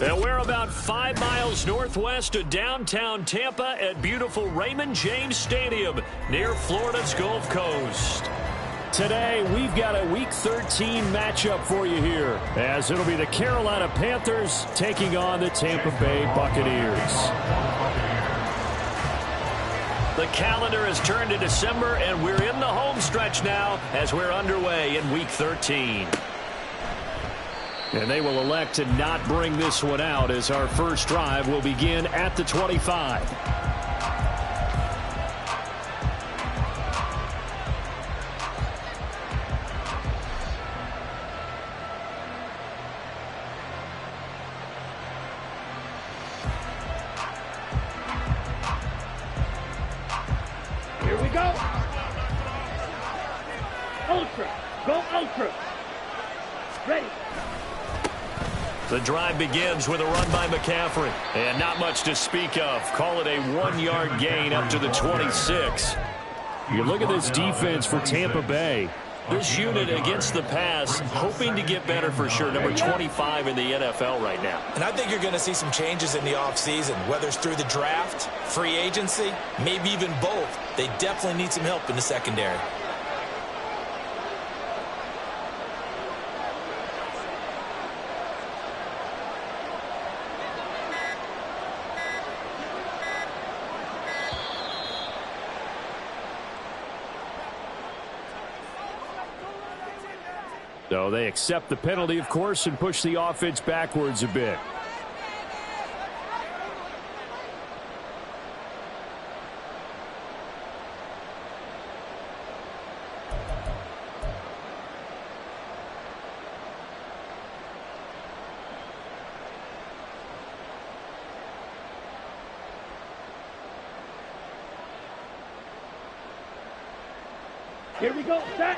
And we're about 5 miles northwest of downtown Tampa at beautiful Raymond James Stadium near Florida's Gulf Coast. Today, we've got a Week 13 matchup for you here, as it'll be the Carolina Panthers taking on the Tampa Bay Buccaneers. The calendar has turned to December, and we're in the home stretch now as we're underway in Week 13. And they will elect to not bring this one out as our first drive will begin at the 25. Here we go. Ultra. Go Ultra. Ready. The drive begins with a run by McCaffrey. And not much to speak of. Call it a 1-yard gain up to the 26. You look at this defense for Tampa Bay. This unit against the pass, hoping to get better for sure. Number 25 in the NFL right now. And I think you're going to see some changes in the offseason, whether it's through the draft, free agency, maybe even both. They definitely need some help in the secondary. So they accept the penalty, of course, and push the offense backwards a bit. Here we go. Set.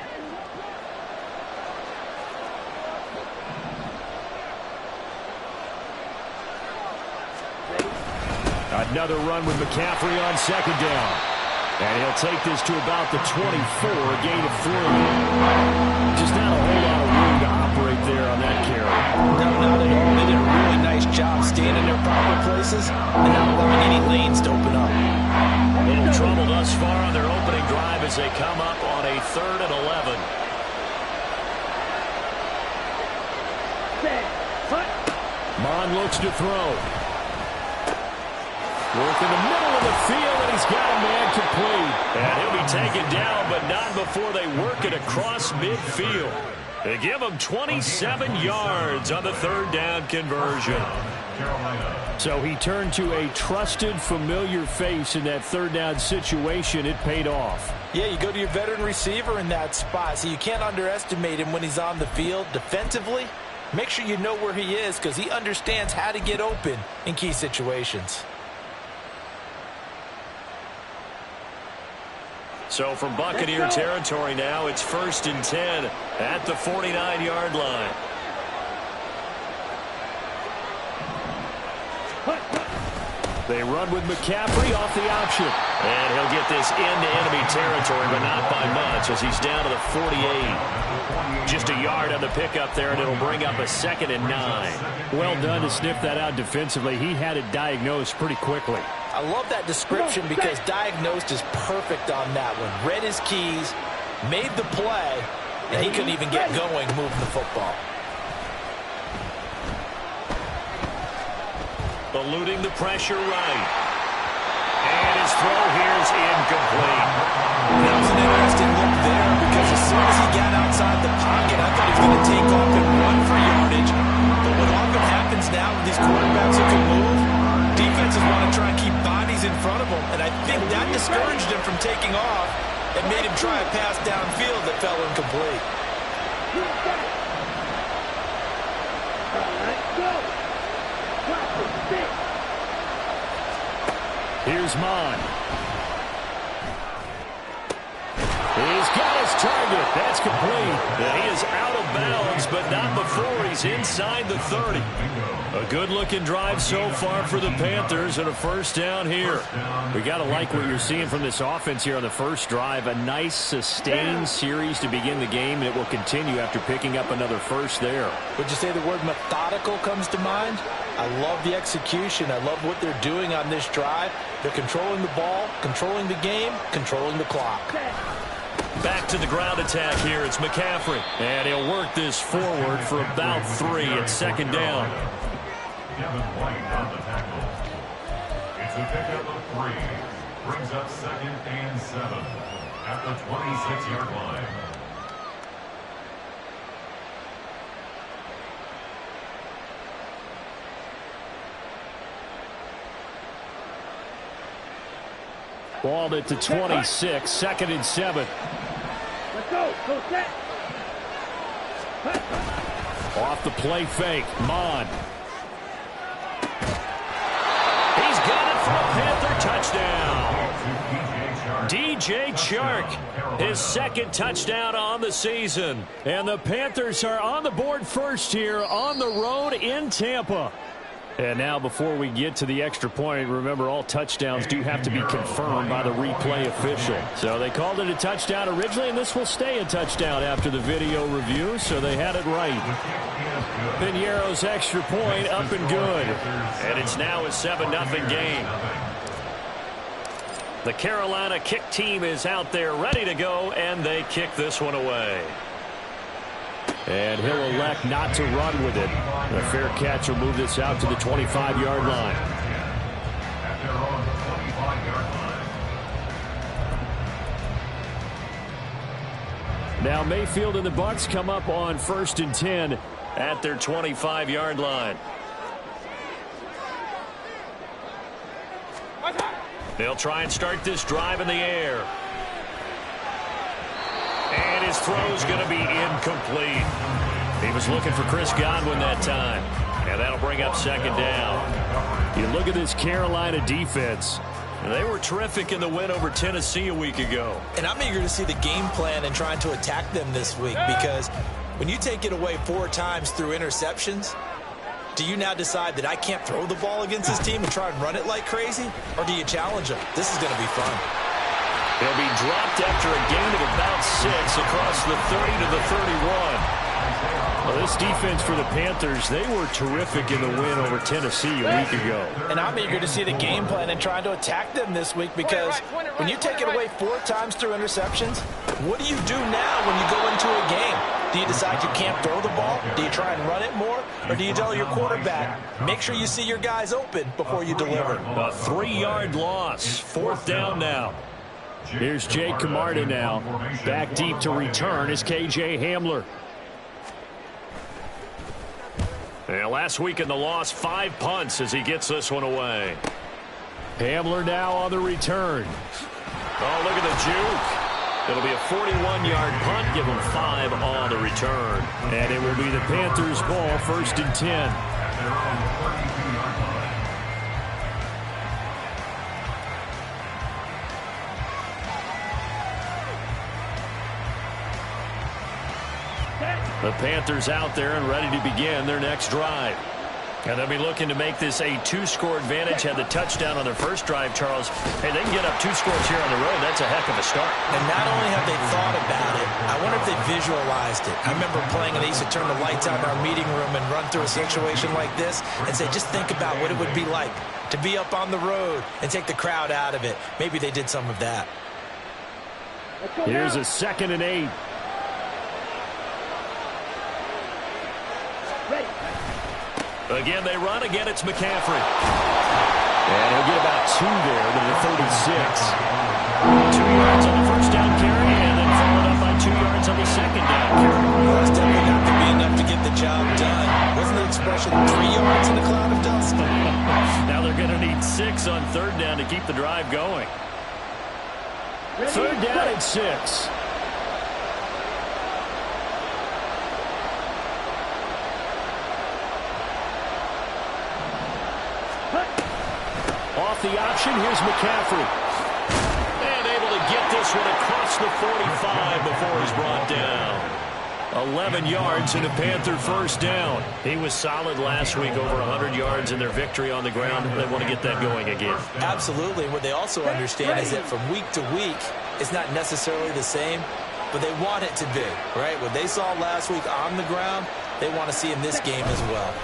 Another run with McCaffrey on second down. And he'll take this to about the 24, a gain of 3. Just not a whole lot of room to operate there on that carry. No, not at all. They did a really nice job staying in their proper places and not allowing any lanes to open up. A little trouble thus far on their opening drive as they come up on a 3rd and 11. Set. Cut. Mon looks to throw. Work in the middle of the field, and he's got a man complete. And he'll be taken down, but not before they work it across midfield. They give him 27 yards on the third down conversion. So he turned to a trusted, familiar face in that third down situation. It paid off. Yeah, you go to your veteran receiver in that spot, so you can't underestimate him when he's on the field defensively. Make sure you know where he is because he understands how to get open in key situations. So from Buccaneer territory now, it's 1st and 10 at the 49-yard line. They run with McCaffrey off the option. And he'll get this into enemy territory, but not by much as he's down to the 48. Just a yard on the pickup there, and it'll bring up a 2nd and 9. Well done to sniff that out defensively. He had it diagnosed pretty quickly. I love that description because diagnosed is perfect on that one. Read his keys, made the play, and he couldn't even get going moving the football. Eluding the pressure right. And his throw here is incomplete. That was an interesting look there because as soon as he got outside the pocket, I thought he was going to take off and run for yardage. But what often happens now with these quarterbacks who can move, defenses want to try and keep bodies in front of them. And I think that discouraged him from taking off and made him try a pass downfield that fell incomplete. Here's Mon. He's got his target. That's complete. He is out of bounds, but not before he's inside the 30. A good-looking drive so far for the Panthers and a first down here. We got to like what you're seeing from this offense here on the first drive. A nice, sustained series to begin the game, and it will continue after picking up another first there. Would you say the word methodical comes to mind? I love the execution. I love what they're doing on this drive. They're controlling the ball, controlling the game, controlling the clock. Back to the ground attack here. It's McCaffrey. And he'll work this forward for about 3 at 2nd down. It's a pickup of 3. Brings up 2nd and 7 at the 26-yard line. Balled at the 26, 2nd and 7. Let's go. Go set. Off the play fake, Mon. He's got it for a Panther touchdown. DJ Chark, his 2nd touchdown on the season. And the Panthers are on the board first here on the road in Tampa. And now before we get to the extra point, remember all touchdowns do have to be confirmed by the replay official. So they called it a touchdown originally, and this will stay a touchdown after the video review, so they had it right. Piñeiro's extra point up and good. And it's now a 7-0 game. The Carolina kick team is out there ready to go, and they kick this one away. And he'll elect not to run with it. A fair catch will move this out to the 25-yard line. Now Mayfield and the Bucs come up on 1st and 10 at their 25-yard line. They'll try and start this drive in the air. And his throw's going to be incomplete. He was looking for Chris Godwin that time. And that'll bring up 2nd down. You look at this Carolina defense. They were terrific in the win over Tennessee a week ago. And I'm eager to see the game plan and trying to attack them this week because when you take it away 4 times through interceptions, do you now decide that I can't throw the ball against this team and try and run it like crazy? Or do you challenge them? This is going to be fun. He'll be dropped after a gain of about 6 across the 30 to the 31. Well, this defense for the Panthers, they were terrific in the win over Tennessee a week ago. And I'm eager to see the game plan and trying to attack them this week because when you take it away 4 times through interceptions, what do you do now when you go into a game? Do you decide you can't throw the ball? Do you try and run it more? Or do you tell your quarterback, make sure you see your guys open before you deliver? A 3-yard loss. 4th down now. Here's Jake Camarda now. Back deep to return is K.J. Hamler. And last week in the loss, 5 punts as he gets this one away. Hamler now on the return. Oh, look at the juke. It'll be a 41-yard punt. Give them 5 on the return. And it will be the Panthers' ball, 1st and 10. The Panthers out there and ready to begin their next drive. And they'll be looking to make this a 2-score advantage. Had the touchdown on their first drive, Charles. Hey, they can get up 2 scores here on the road. That's a heck of a start. And not only have they thought about it, I wonder if they visualized it. I remember playing, and they used to turn the lights out in our meeting room and run through a situation like this and say, just think about what it would be like to be up on the road and take the crowd out of it. Maybe they did some of that. Here's a 2nd and 8. Again, they run. Again, it's McCaffrey. And he'll get about 2 there to the 36. 2 yards on the first down carry, and then followed up by 2 yards on the second down carry. Well, that's definitely not going to be enough to get the job done. Wasn't the expression 3 yards in a cloud of dust? Now they're going to need 6 on 3rd down to keep the drive going. 3rd down and 6. Off the option, here's McCaffrey. And able to get this one across the 45 before he's brought down. 11 yards and a Panther 1st down. He was solid last week, over 100 yards in their victory on the ground. They want to get that going again. Absolutely. What they also understand is that from week to week, it's not necessarily the same, but they want it to be, right? What they saw last week on the ground, they want to see in this game as well.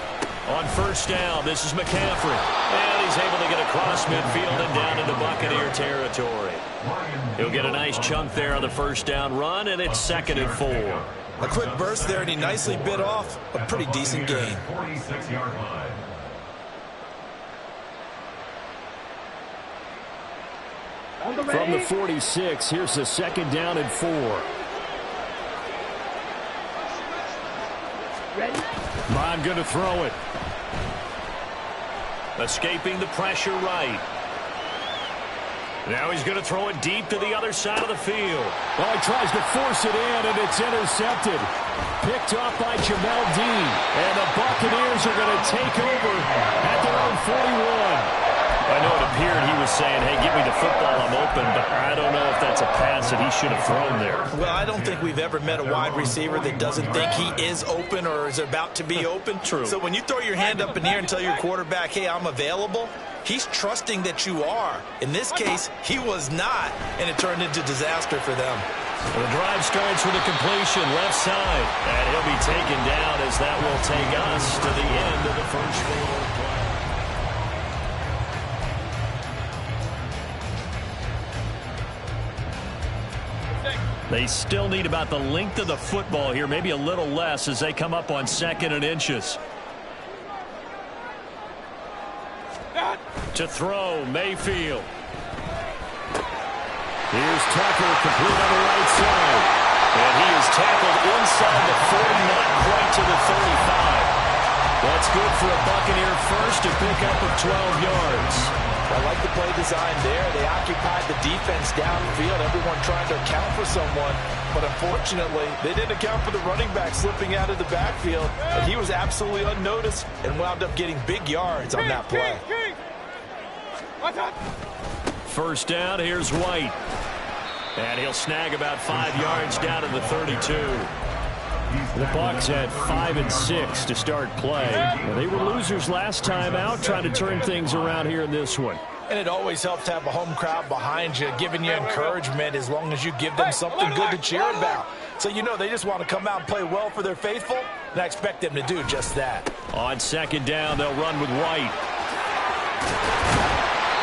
On 1st down, this is McCaffrey. And he's able to get across midfield and down into Buccaneer territory. He'll get a nice chunk there on the 1st down run, and it's 2nd and 4. A quick burst there, and he nicely bit off a pretty decent gain. 46-yard line. From the 46, here's the 2nd down and 4. Bond going to throw it. Escaping the pressure right. Now he's going to throw it deep to the other side of the field. Well, he tries to force it in, and it's intercepted. Picked off by Jamel Dean. And the Buccaneers are going to take over at their own 41. I know it appeared he was saying, hey, give me the football, I'm open, but I don't know if that's a pass that he should have thrown there. Well, I don't think we've ever met a wide receiver that doesn't think he is open or is about to be open. True. So when you throw your hand up in the air and tell your quarterback, hey, I'm available, he's trusting that you are. In this case, he was not, and it turned into disaster for them. The drive starts with a completion left side, and he'll be taken down as that will take us to the end of the first quarter. They still need about the length of the football here, maybe a little less as they come up on 2nd and inches. To throw, Mayfield. Here's Tucker, complete on the right side. And he is tackled inside the 40, not quite to the 35. That's good for a Buccaneer first to pick up of 12 yards. I like the play design there. They occupied the defense downfield, everyone trying to account for someone. But unfortunately, they didn't account for the running back slipping out of the backfield. And he was absolutely unnoticed and wound up getting big yards on that play. First down, here's White. And he'll snag about 5 yards down to the 32. The Bucs had 5 and 6 to start play. They were losers last time out, trying to turn things around here in this one. And it always helps to have a home crowd behind you, giving you encouragement as long as you give them something good to cheer about. So you know they just want to come out and play well for their faithful, and I expect them to do just that. On 2nd down, they'll run with White.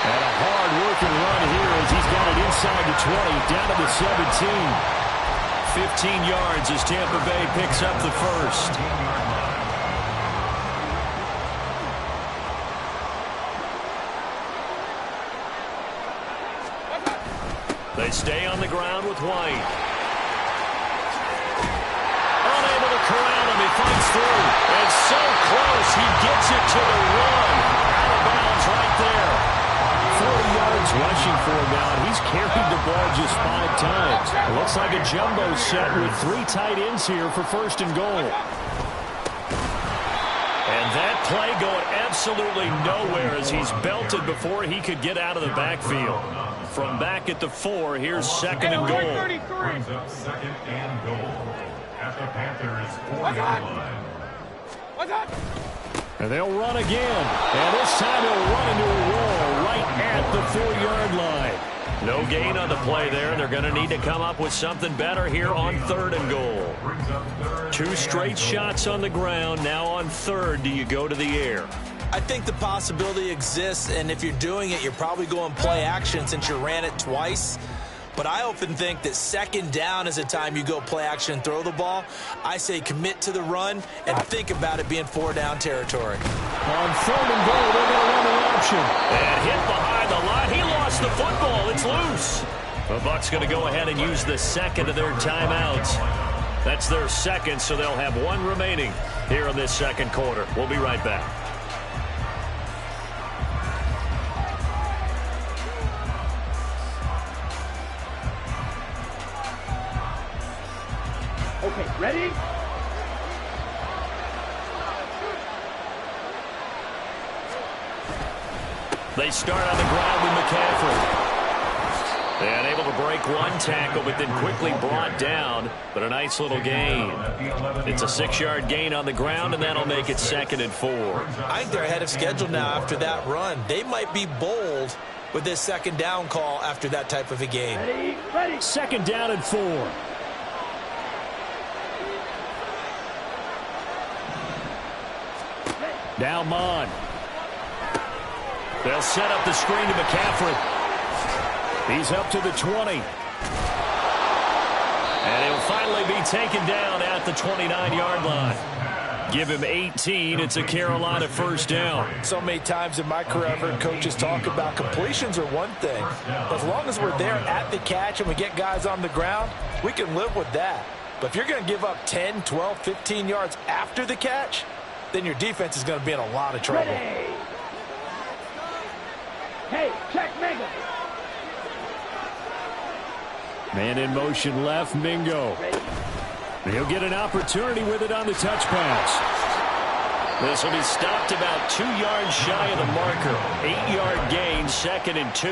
And a hard-working run here as he's got it inside the 20, down to the 17. 15 yards as Tampa Bay picks up the first. They stay on the ground with White. Unable to corral him. He fights through. And so close. He gets it to the run. Out of bounds right there. 40 yards rushing for him now. He's carried the ball just 5 times. It looks like a jumbo set with 3 tight ends here for first and goal. And that play going absolutely nowhere as he's belted before he could get out of the backfield. From back at the 4, here's second and goal. Brings up second and goal at the Panthers 4-yard line. And they'll run again. And this time he'll run into a wall right at the 4-yard line. No gain on the play there. They're going to need to come up with something better here on third and goal. 2 straight shots on the ground. Now on third, do you go to the air? I think the possibility exists, and if you're doing it, you're probably going play action since you ran it twice. But I often think that second down is a time you go play action and throw the ball. I say commit to the run and think about it being 4-down territory. On third and goal, they're going to run the option. And hit behind the line. He lost the football. It's loose. The Bucs going to go ahead and use the second of their timeouts. That's their second, so they'll have 1 remaining here in this second quarter. We'll be right back. Okay, ready? They start on the ground with McCaffrey. And able to break 1 tackle, but then quickly brought down. But a nice little gain. It's a 6-yard gain on the ground, and that'll make it second and 4. I think they're ahead of schedule now after that run. They might be bold with this second down call after that type of a game. Ready? Second down and 4. Now Mon. They'll set up the screen to McCaffrey. He's up to the 20. And he'll finally be taken down at the 29-yard line. Give him 18. It's a Carolina first down. So many times in my career I've heard coaches talk about completions are one thing. But as long as we're there at the catch and we get guys on the ground, we can live with that. But if you're going to give up 10, 12, 15 yards after the catch, then your defense is going to be in a lot of trouble. Ready? Hey, check Mega. Man in motion left, Mingo. He'll get an opportunity with it on the touch pass. This will be stopped about 2 yards shy of the marker. 8-yard gain, second and 2.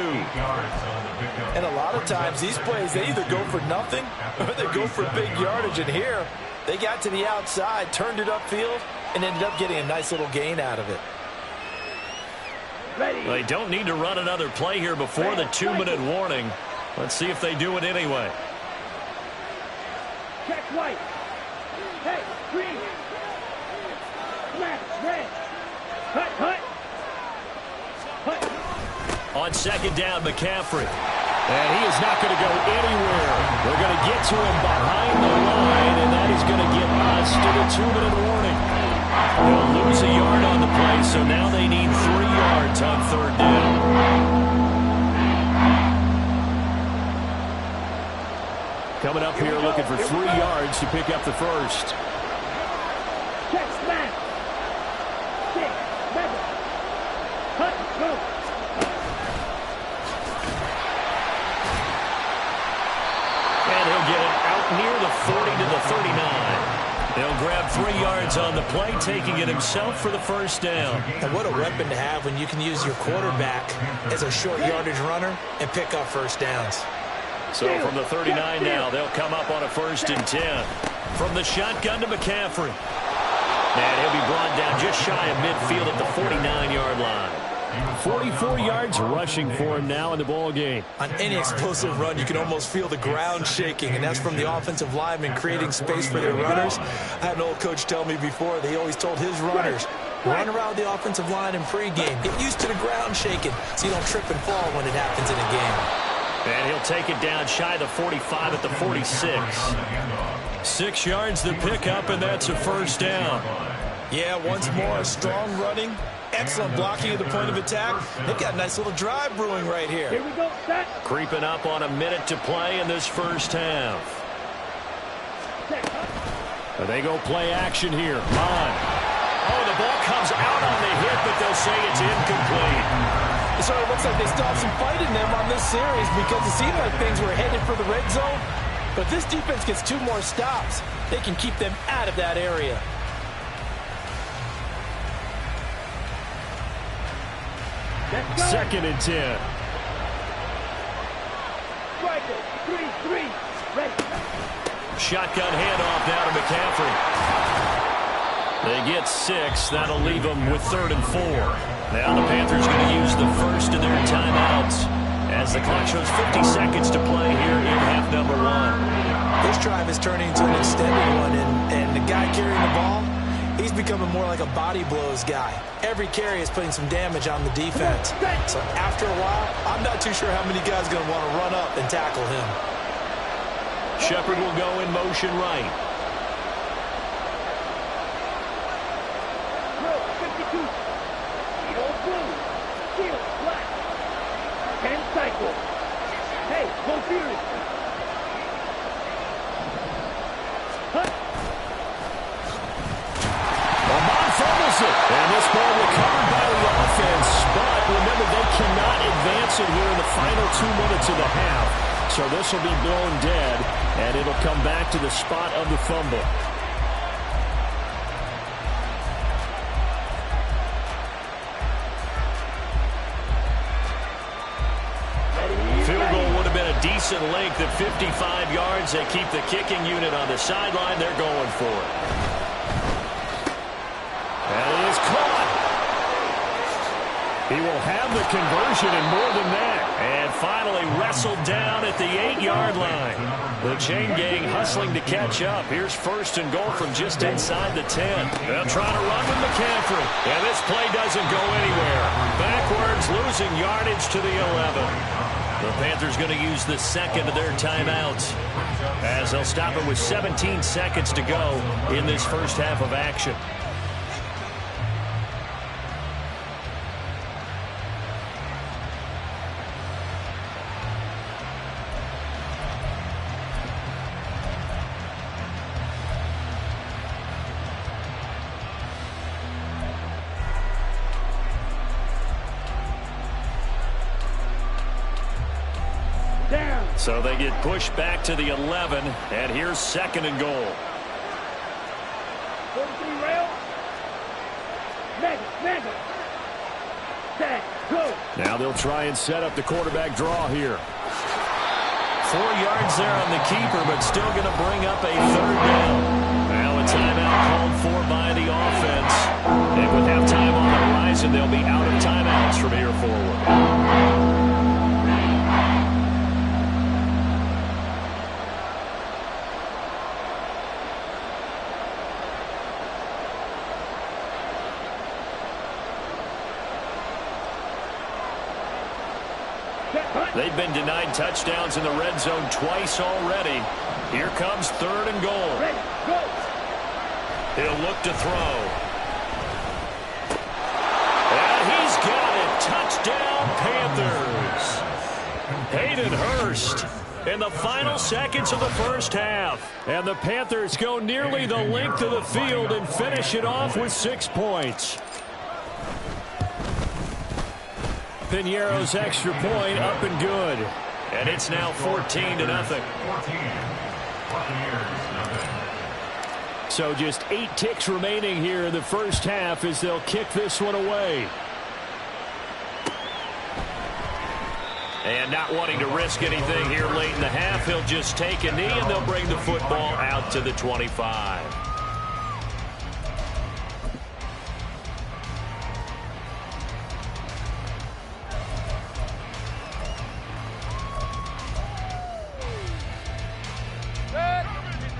And a lot of times these plays, they either go for nothing or they go for big yardage. And here, they got to the outside, turned it upfield, and ended up getting a nice little gain out of it. Ready? They don't need to run another play here before the 2-minute warning. Let's see if they do it anyway. Check White. Hey, green. Smash, red. Cut. On second down, McCaffrey. And he is not going to go anywhere. They're going to get to him behind the line, and that is going to get us to the 2-minute warning. They'll lose a yard on the play, so now they need 3 yards on third down. Coming up here looking for 3 yards to pick up the first. Check smash. 6, 7. Cut, go. And he'll get it out near the 40 to the 39. He'll grab 3 yards on the play, taking it himself for the first down. And what a weapon to have when you can use your quarterback as a short yardage runner and pick up first downs. So from the 39 now, they'll come up on a 1st and 10. From the shotgun to McCaffrey. And he'll be brought down just shy of midfield at the 49-yard line. 44 yards rushing for him now in the ball game. On any explosive run, you can almost feel the ground shaking, and that's from the offensive linemen creating space for their runners. I had an old coach tell me before, they always told his runners, run around the offensive line in pregame. Get used to the ground shaking so you don't trip and fall when it happens in a game. And he'll take it down shy of the 45 at the 46. 6 yards the pickup, and that's a first down. Yeah, once more, strong running, excellent blocking at the point of attack. They've got a nice little drive brewing right here. Here we go, set. Creeping up on a minute to play in this first half. They go play action here. Oh, the ball comes out on the hit, but they'll say it's incomplete. It sort of looks like they still have some fight in them on this series because it seemed like things were headed for the red zone. But this defense gets 2 more stops. They can keep them out of that area. Second and 10. Striker, 3-3. Ready. Shotgun handoff now to McCaffrey. They get 6. That'll leave them with 3rd and 4. Now the Panthers going to use the first of their timeouts as the clock shows 50 seconds to play here in half number 1. This drive is turning into an extended one, and the guy carrying the ball, he's becoming more like a body blows guy. Every carry is putting some damage on the defense. So after a while, I'm not too sure how many guys are going to want to run up and tackle him. Shepard will go in motion right. Drill, 52. Shield blue. Shield black. 10 cycle. Hey, go furious. Hut. Lamont fumbles it. And this ball recovered by the offense. But remember, they cannot advance it here in the final 2 minutes of the half. So this will be blown dead, and it'll come back to the spot of the fumble. Field goal would have been a decent length at 55 yards. They keep the kicking unit on the sideline. They're going for it. And it is caught. He will have the conversion and more than that. And finally wrestled down at the 8-yard line. The chain gang hustling to catch up. Here's 1st and goal from just inside the 10. They'll try to run with McCaffrey. And this play doesn't go anywhere. Backwards, losing yardage to the 11. The Panthers going to use the second of their timeouts as they'll stop it with 17 seconds to go in this first half of action. So they get pushed back to the 11, and here's 2nd and goal. 43 rail. Mega. Set, go. Now they'll try and set up the quarterback draw here. 4 yards there on the keeper, but still going to bring up a 3rd down. Now a timeout called for by the offense. And with halftime on the horizon, they'll be out of timeouts from here forward. They've been denied touchdowns in the red zone twice already. Here comes 3rd and goal. Ready, go. He'll look to throw. And he's got it. Touchdown, Panthers. Hayden Hurst in the final seconds of the first half. And the Panthers go nearly the length of the field and finish it off with 6 points. Piñeiro's extra point up and good. And it's now 14-0. So just 8 ticks remaining here in the first half as they'll kick this one away. And not wanting to risk anything here late in the half, he'll just take a knee and they'll bring the football out to the 25.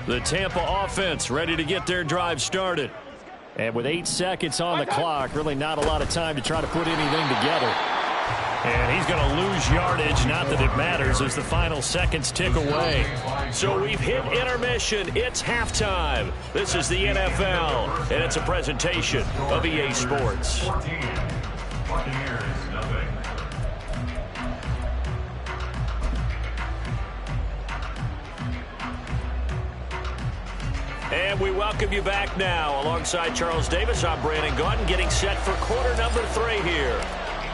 The Tampa offense ready to get their drive started. And with 8 seconds on the clock, really not a lot of time to try to put anything together. And he's going to lose yardage. Not that it matters as the final seconds tick away. So we've hit intermission. It's halftime. This is the NFL, and it's a presentation of EA Sports. 14. Buccaneers, nothing. And we welcome you back now. Alongside Charles Davis, I'm Brandon Gaudin, getting set for quarter number 3 here.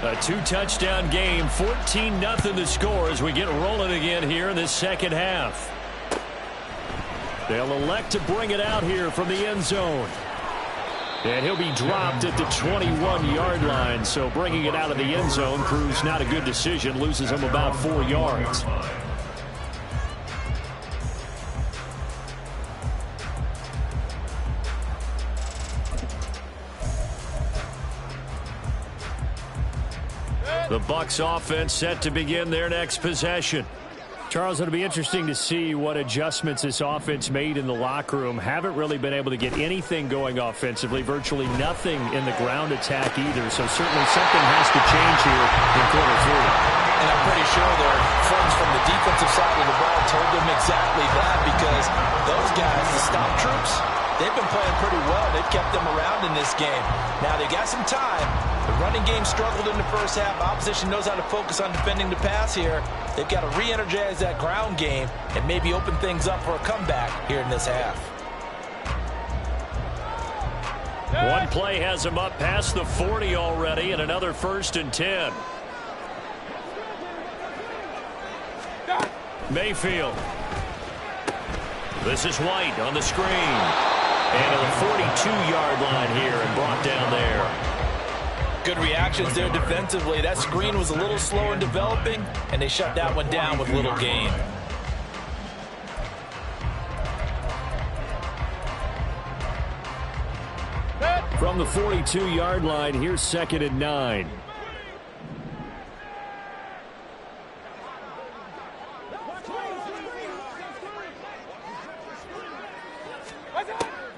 A 2-touchdown game, 14-0 the score as we get rolling again here in this second half. They'll elect to bring it out here from the end zone. And he'll be dropped at the 21-yard line, so bringing it out of the end zone proves not a good decision, loses him about 4 yards. The Bucs offense set to begin their next possession. Charles, it'll be interesting to see what adjustments this offense made in the locker room. Haven't really been able to get anything going offensively, virtually nothing in the ground attack either. So certainly something has to change here in quarter 3. And I'm pretty sure their friends from the defensive side of the ball told them exactly that, because those guys, the stop troops, they've been playing pretty well. They've kept them around in this game. Now they got some time. The running game struggled in the first half. Opposition knows how to focus on defending the pass here. They've got to re-energize that ground game and maybe open things up for a comeback here in this half. One play has him up past the 40 already, and another 1st and 10. Mayfield. This is White on the screen. And to the 42-yard line here and brought down there. Good reactions there defensively. That screen was a little slow in developing, and they shut that one down with little gain. From the 42-yard line, here's 2nd and 9.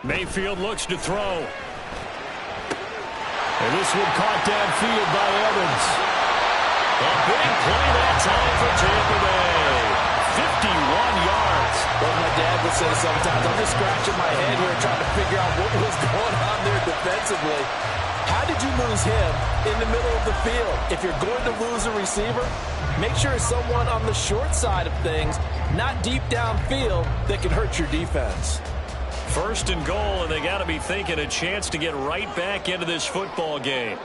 Mayfield looks to throw. And this one caught downfield by Evans. A big play that time for Tampa Bay. 51 yards. Well, my dad would say sometimes, I'm just scratching my head here trying to figure out what was going on there defensively. How did you lose him in the middle of the field? If you're going to lose a receiver, make sure it's someone on the short side of things, not deep downfield, that can hurt your defense. 1st and goal, and they got to be thinking a chance to get right back into this football game.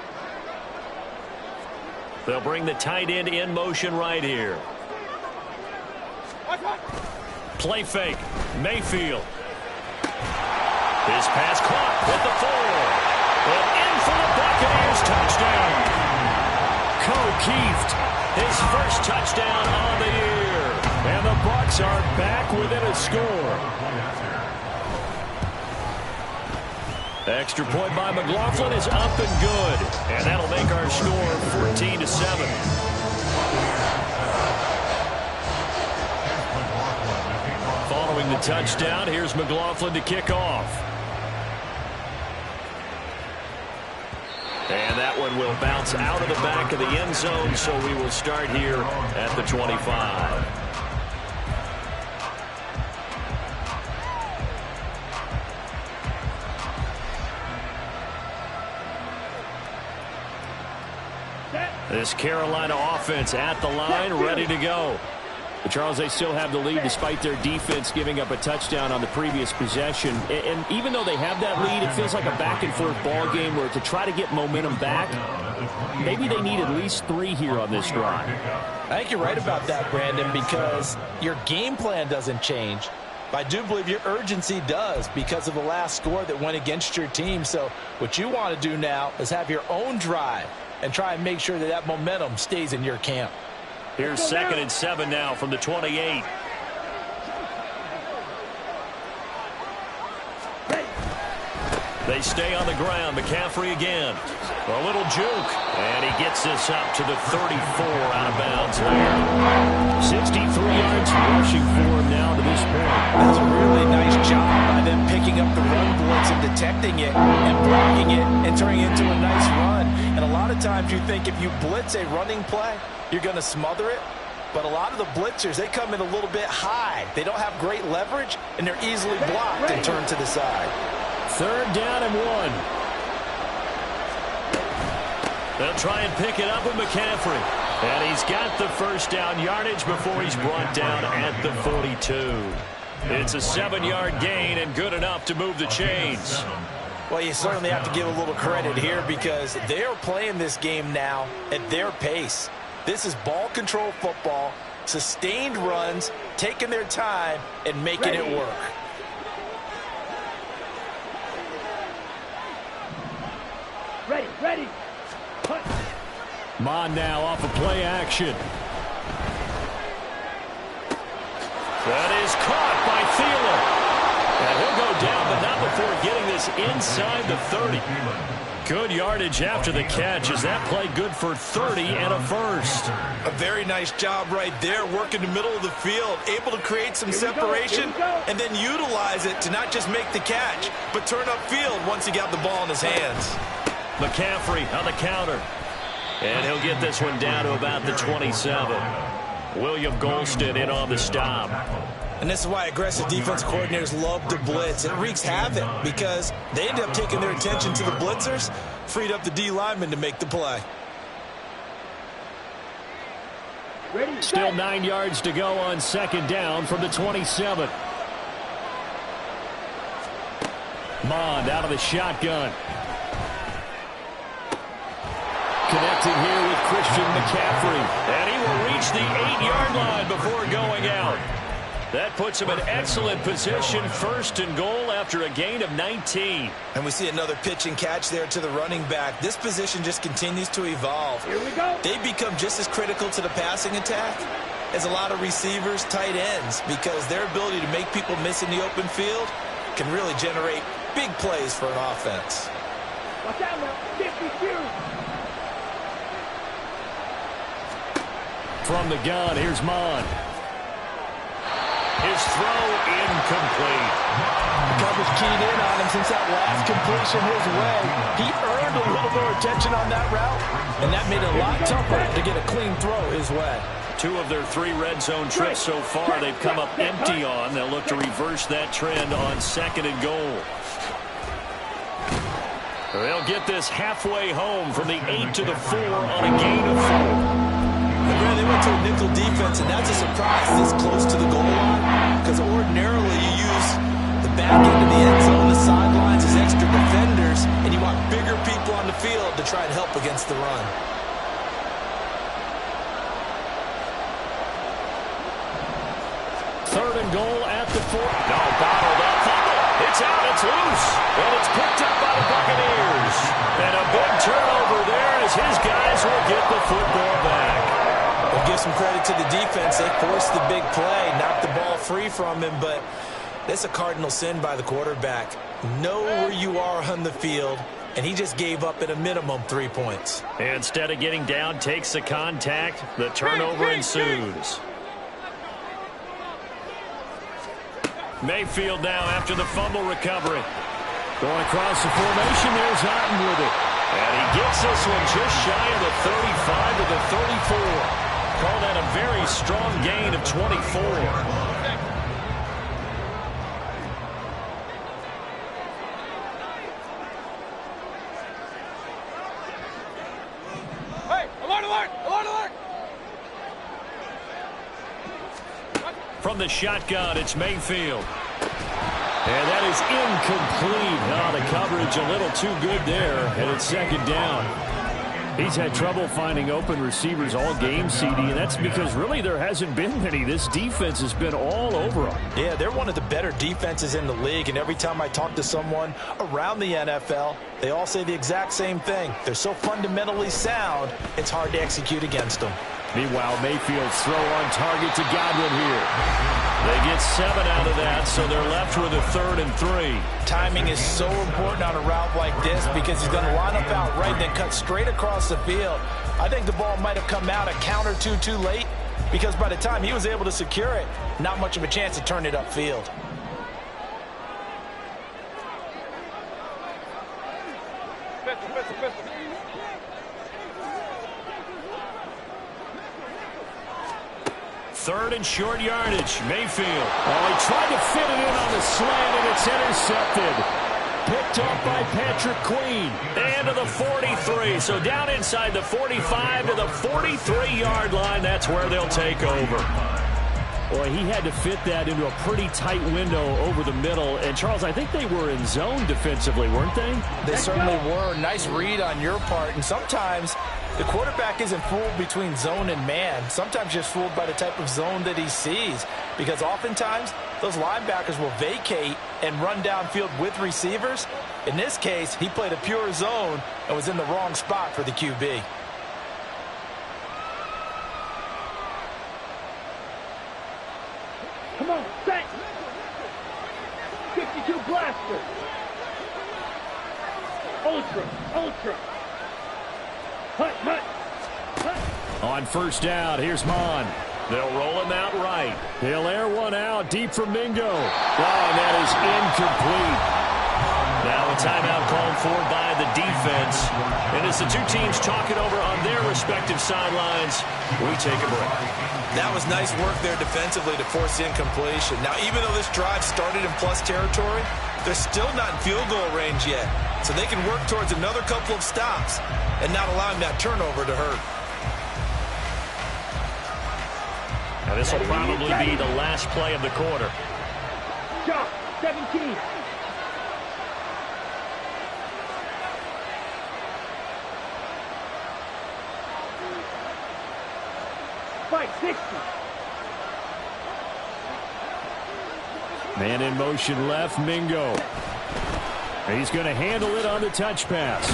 They'll bring the tight end in motion right here. Play fake. Mayfield. His pass caught with the 4. And in for the Buccaneers touchdown. Keeft, His first touchdown on the year. and the Bucs are back within a score. Extra point by McLaughlin is up and good. And that'll make our score 14-7. Following the touchdown, here's McLaughlin to kick off. And that one will bounce out of the back of the end zone, so we will start here at the 25. This Carolina offense at the line, ready to go. But Charles, they still have the lead despite their defense giving up a touchdown on the previous possession. And even though they have that lead, it feels like a back-and-forth ball game where to try to get momentum back, maybe they need at least 3 here on this drive. I think you're right about that, Brandon, because your game plan doesn't change. But I do believe your urgency does because of the last score that went against your team. So what you want to do now is have your own drive and try and make sure that that momentum stays in your camp. Here's 2nd and 7 now from the 28. They stay on the ground. McCaffrey again. A little juke. And he gets this up to the 34 out of bounds there. 63 yards rushing for him now to this point. That's a really nice job by them picking up the run blitz and detecting it and blocking it and turning it into a nice run. And a lot of of times you think if you blitz a running play, you're going to smother it. But a lot of the blitzers, they come in a little bit high. They don't have great leverage, and they're easily blocked and turned to the side. 3rd down and 1. They'll try and pick it up with McCaffrey. And he's got the 1st down yardage before he's brought down at the 42. It's a 7-yard gain and good enough to move the chains. Well, you certainly have to give a little credit here because they are playing this game now at their pace. This is ball control football, sustained runs, taking their time and making it work. Ready. Punt. Mon now off of play action. That is caught by Thielen. And he'll go down, but not before getting this inside the 30. Good yardage after the catch. Is that play good for 30 and a 1st? A very nice job right there, working the middle of the field, able to create some separation and then utilize it to not just make the catch, but turn upfield once he got the ball in his hands. McCaffrey on the counter. And he'll get this one down to about the 27. William Golston in on the stop. And this is why aggressive defense coordinators love to blitz. It wreaks havoc because they end up taking their attention to the blitzers, freed up the D lineman to make the play. Still 9 yards to go on 2nd down from the 27. Mond out of the shotgun. Connecting here with Christian McCaffrey. And he will reach the 8-yard line before going out. That puts him in excellent position, 1st and goal after a gain of 19. And we see another pitch and catch there to the running back. This position just continues to evolve. Here we go. They become just as critical to the passing attack as a lot of receivers, tight ends, because their ability to make people miss in the open field can really generate big plays for an offense. Watch out now. 52. From the gun, here's Mon. His throw incomplete. Coverage keyed in on him since that last completion his way. He earned a little more attention on that route, and that made it a lot tougher to get a clean throw his way. 2 of their 3 red zone trips so far they've come up empty on. They'll look to reverse that trend on 2nd and goal. They'll get this halfway home from the 8 to the 4 on a gain of 4. They went to a nickel defense, and that's a surprise this close to the goal line, because ordinarily you use the back end of the end zone, the sidelines as extra defenders, and you want bigger people on the field to try and help against the run. Third and goal at the 4. No, bottled up. It's out, it's loose, and it's picked up by the Buccaneers. And a big turnover there as his guys will get the football back. We'll give some credit to the defense. They forced the big play, knocked the ball free from him, but that's a cardinal sin by the quarterback. Know where you are on the field, and he just gave up at a minimum 3 points. Instead of getting down, takes the contact. The turnover ensues. Mayfield now after the fumble recovery. Going across the formation, there's Otten with it. And he gets this one just shy of the 35 to the 34. Call that a very strong gain of 24. Hey, alert, alert, alert, alert. From the shotgun, it's Mayfield. And that is incomplete. Oh, the coverage a little too good there, and it's 2nd down. He's had trouble finding open receivers all game, CD, and that's because really there hasn't been many. This defense has been all over them. Yeah, they're one of the better defenses in the league, and every time I talk to someone around the NFL, they all say the exact same thing. They're so fundamentally sound, it's hard to execute against them. Meanwhile, Mayfield's throw on target to Godwin here. They get 7 out of that, so they're left with a 3rd and 3. Timing is so important on a route like this because he's going to line up out right, then cut straight across the field. I think the ball might have come out a count or two too late because by the time he was able to secure it, not much of a chance to turn it upfield. 3rd and short yardage. Mayfield. Oh, he tried to fit it in on the slant, and it's intercepted. Picked off by Patrick Queen. And to the 43. So down inside the 45 to the 43-yard line. That's where they'll take over. Boy, he had to fit that into a pretty tight window over the middle. And, Charles, I think they were in zone defensively, weren't they? They certainly were. Nice read on your part. And sometimes the quarterback isn't fooled between zone and man. Sometimes just fooled by the type of zone that he sees. Because oftentimes, those linebackers will vacate and run downfield with receivers. In this case, he played a pure zone and was in the wrong spot for the QB. Come on, set. 52 blaster. Ultra. Hut. On first down, here's Mon. They'll roll him out right. He'll air one out deep for Mingo. Oh, and that is incomplete. Now a timeout called for by the defense. And as the two teams talk it over on their respective sidelines, we take a break. That was nice work there defensively to force the incompletion. Now, even though this drive started in plus territory, they're still not in field goal range yet. So they can work towards another couple of stops and not allowing that turnover to hurt. Now this will probably be the last play of the quarter. Shot, 17. Fight, 60. Man in motion left, Mingo. He's going to handle it on the touch pass.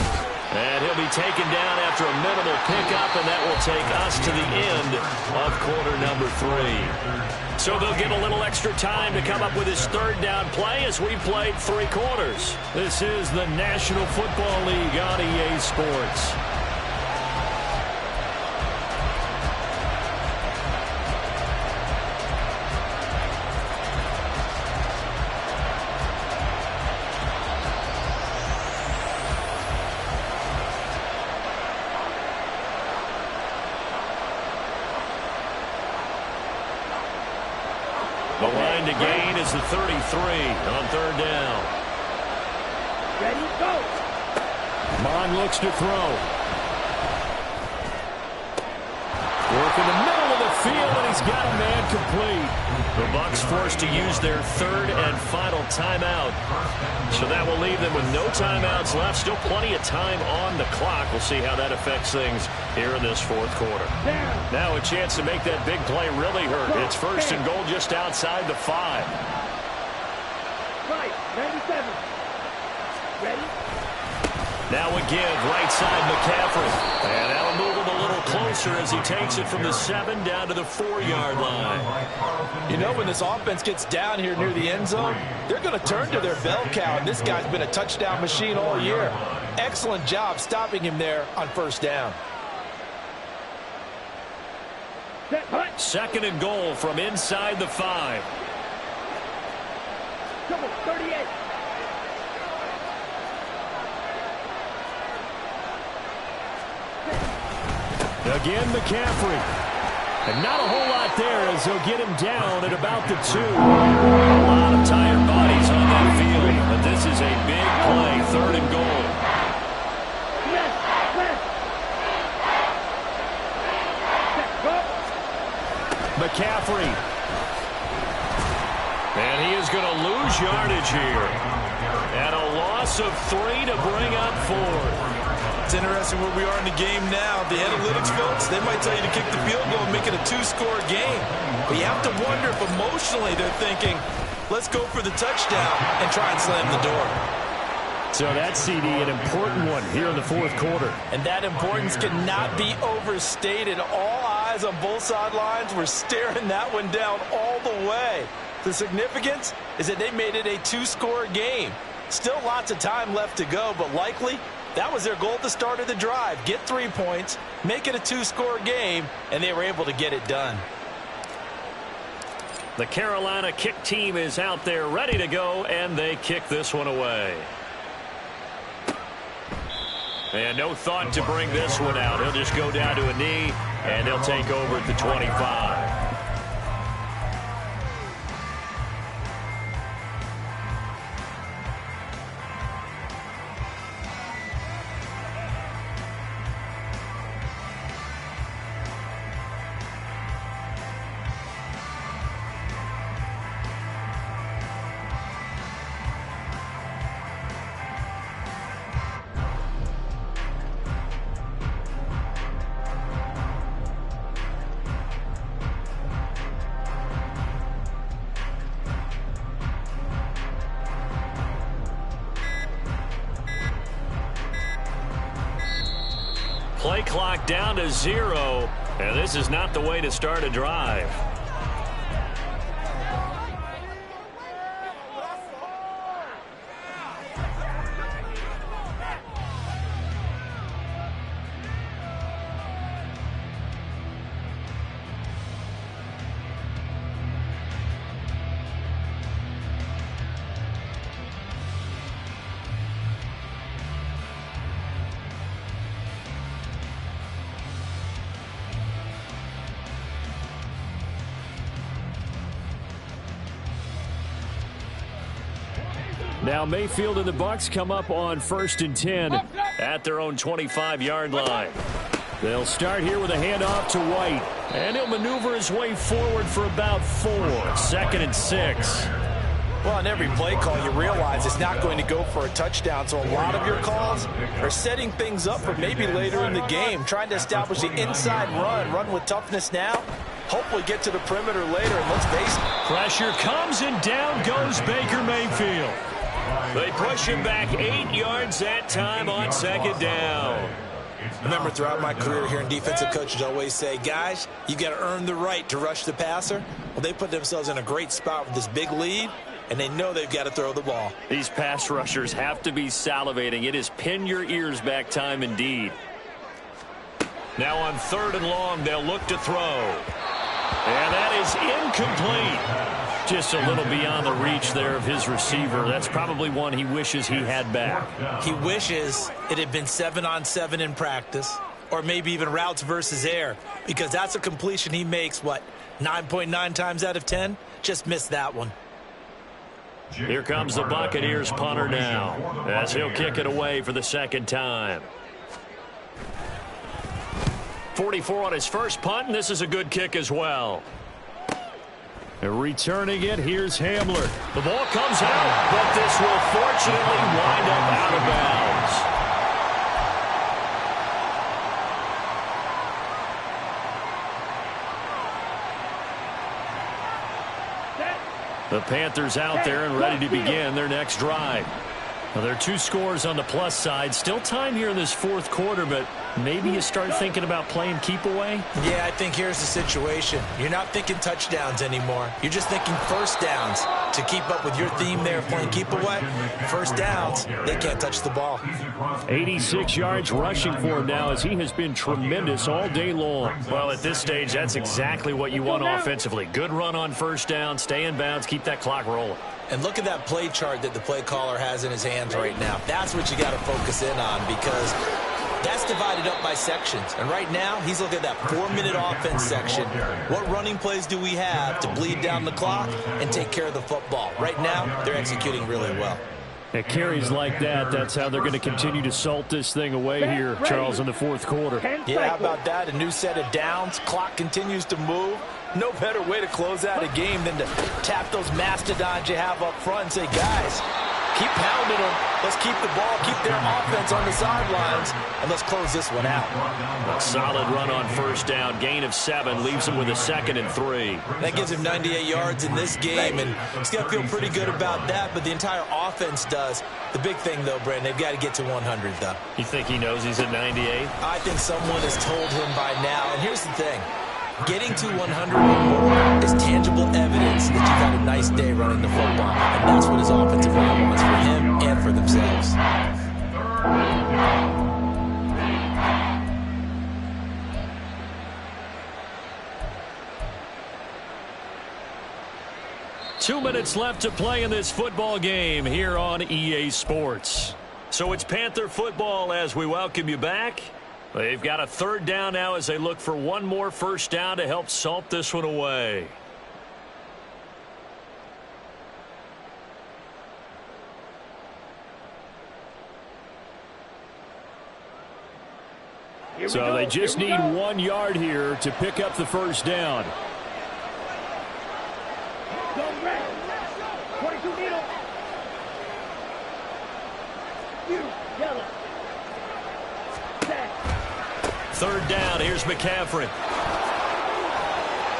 And he'll be taken down after a minimal pickup, and that will take us to the end of quarter number 3. So they'll get a little extra time to come up with his 3rd down play as we've played 3 quarters. This is the National Football League on EA Sports. The line to gain is the 33 on 3rd down. Ready, go. Mon looks to throw. Work in the middle of the field, and he's got a man complete. The Bucs forced to use their 3rd and final timeout. So that will leave them with no timeouts left. Still plenty of time on the clock. We'll see how that affects things here in this 4th quarter. Now a chance to make that big play really hurt. It's 1st and goal just outside the 5. Right, 97. Ready? Now a give, right side McCaffrey. And that'll move him a little closer as he takes it from the 7 down to the 4-yard line. You know, when this offense gets down here near the end zone, they're going to turn to their bell cow, and this guy's been a touchdown machine all year. Excellent job stopping him there on 1st down. 2nd and goal from inside the 5. Come on, 38. Again, McCaffrey. And not a whole lot there as they'll get him down at about the 2. A lot of tired bodies on that field, but this is a big play, 3rd and goal. McCaffrey. And he is going to lose yardage here. And a loss of 3 to bring up 4. It's interesting where we are in the game now. The analytics folks, they might tell you to kick the field goal and make it a 2-score game. But you have to wonder if emotionally they're thinking, let's go for the touchdown and try and slam the door. So that CD, an important one here in the 4th quarter. And that importance cannot be overstated. All eyes on both sidelines were staring that one down all the way. The significance is that they made it a 2-score game. Still lots of time left to go, but likely that was their goal at the start of the drive. Get 3 points, make it a 2-score game, and they were able to get it done. The Carolina kick team is out there ready to go, and they kick this one away. And no thought to bring this one out. He'll just go down to a knee, and they'll take over at the 25. play clock down to 0, and this is not the way to start a drive. Now Mayfield and the Bucs come up on 1st and 10 at their own 25-yard line. They'll start here with a handoff to White, and he'll maneuver his way forward for about 4. 2nd and 6. Well, on every play call, you realize it's not going to go for a touchdown, so a lot of your calls are setting things up for maybe later in the game, trying to establish the inside run with toughness now, hopefully get to the perimeter later, and let's face it. Pressure comes, and down goes Baker Mayfield. They push him back 8 yards that time on 2nd down. Remember, throughout my career here in defensive coaches always say, guys, you got to earn the right to rush the passer. Well, they put themselves in a great spot with this big lead, and they know they've got to throw the ball. These pass rushers have to be salivating. It is pin your ears back time indeed. Now on 3rd and long, they'll look to throw. And that is incomplete. Just a little beyond the reach there of his receiver. That's probably one he wishes he had back. He wishes it had been 7-on-7 in practice, or maybe even routes versus air, because that's a completion he makes, 9.9 times out of 10? Just missed that one. Here comes the Buccaneers punter now, as he'll kick it away for the 2nd time. 44 on his first punt, and this is a good kick as well. Returning it, here's Hamler. The ball comes out, but this will fortunately wind up out of bounds. The Panthers out there and ready to begin their next drive. Well, there are 2 scores on the plus side. Still time here in this 4th quarter, but maybe you start thinking about playing keep away? Yeah, I think here's the situation. You're not thinking touchdowns anymore. You're just thinking first downs. To keep up with your theme there of playing keep away, first downs, they can't touch the ball. 86 yards rushing for him now, as he has been tremendous all day long. Well, at this stage, that's exactly what you want offensively. Good run on first down, stay in bounds, keep that clock rolling. And look at that play chart that the play caller has in his hands right now. That's what you got to focus in on, because that's divided up by sections. And right now, he's looking at that 4-minute offense section. What running plays do we have to bleed down the clock and take care of the football? Right now, they're executing really well. At carries like that, that's how they're going to continue to salt this thing away here, Charles, in the 4th quarter. Yeah, how about that? A new set of downs. Clock continues to move. No better way to close out a game than to tap those mastodons you have up front and say, guys, keep pounding them. Let's keep the ball, keep their offense on the sidelines, and let's close this one out. A solid run on first down. Gain of 7 leaves him with a 2nd and 3. That gives him 98 yards in this game, and he's got to feel pretty good about that, but the entire offense does. The big thing, though, Brandon, they've got to get to 100, though. You think he knows he's at 98? I think someone has told him by now, and here's the thing. Getting to 100 or more is tangible evidence that you've had a nice day running the football. And that's what his offensive line wants for him and for themselves. 2 minutes left to play in this football game here on EA Sports. So it's Panther football as we welcome you back. They've got a 3rd down now as they look for one more first down to help salt this one away. So they just need 1 yard here to pick up the first down. Go red. 22 needle. You, yellow. 3rd down, here's McCaffrey.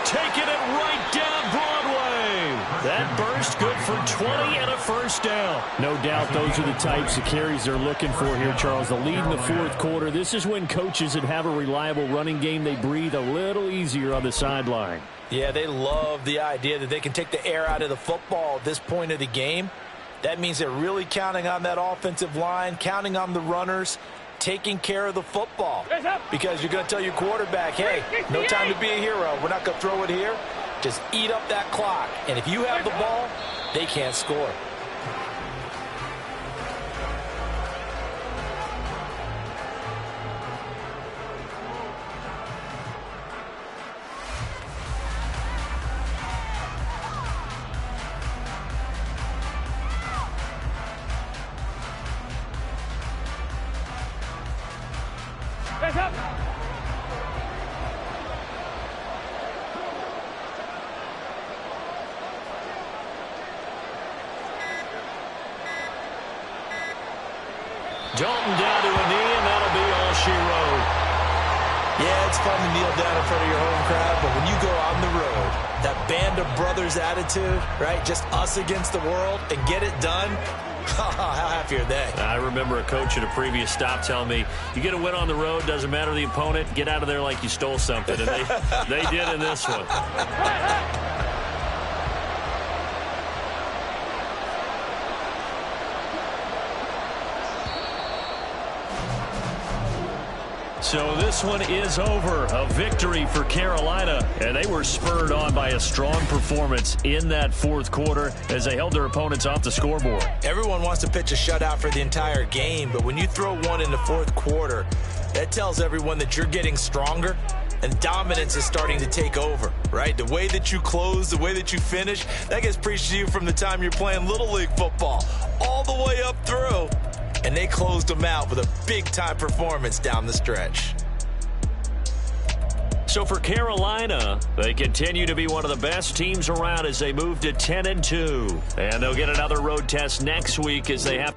Taking it right down Broadway. That burst good for 20 and a first down. No doubt those are the types of carries they're looking for here, Charles. The lead in the fourth quarter. This is when coaches that have a reliable running game, they breathe a little easier on the sideline. Yeah, they love the idea that they can take the air out of the football at this point of the game. That means they're really counting on that offensive line, counting on the runners, taking care of the football. Because you're going to tell your quarterback, hey, no time to be a hero. We're not going to throw it here. Just eat up that clock. And if you have the ball, they can't score. Dalton down to a knee, and that'll be all she wrote. Yeah, it's fun to kneel down in front of your home crowd, but when you go on the road, that band of brothers attitude, right, just us against the world, and get it done, how happy are they? I remember a coach at a previous stop telling me, you get a win on the road, doesn't matter the opponent, get out of there like you stole something. And they did in this one. So this one is over. A victory for Carolina. And they were spurred on by a strong performance in that fourth quarter as they held their opponents off the scoreboard. Everyone wants to pitch a shutout for the entire game, but when you throw one in the fourth quarter, that tells everyone that you're getting stronger and dominance is starting to take over, right? The way that you close, the way that you finish, that gets preached to you from the time you're playing Little League football all the way up through. And they closed them out with a big-time performance down the stretch. So for Carolina, they continue to be one of the best teams around as they move to 10-2. And they'll get another road test next week as they have